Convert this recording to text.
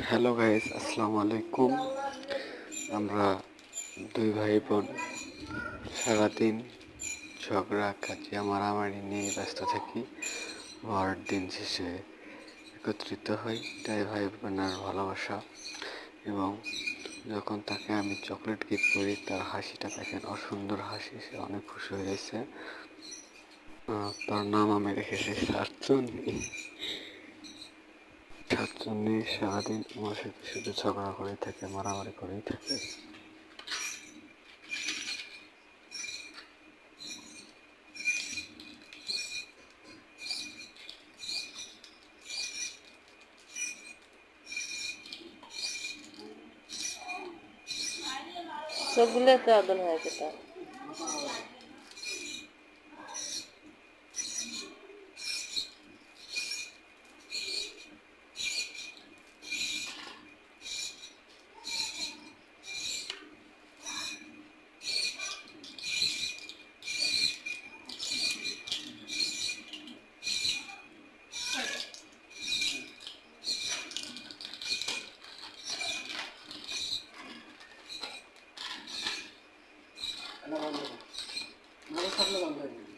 Hello guys, আসসালামু আলাইকুম। আমরা দুই ভাই বোন সারাদিন ঝগড়া কাজিয়া মারামারি নিয়ে ব্যস্ত থাকি। আর দিন শেষে একত্রিত হই, তাই ভাই বোনের ভালোবাসা। এবং যখন তাকে আমি চকলেট গিফট করি, তার হাসিটা দেখেন, অসুন্দর হাসি, সে অনেক খুশি হয়েছে। তার নাম আমি রেখেছি শাকচুন্নি। শাকচুন্নি সারাদিন আমার সাথে শুধু ঝগড়া করেই থাকে, মারামারি করেই থাকে। সবগুলো তো আদল হয়েছে তার। না, থাকলে ভালো লাগে।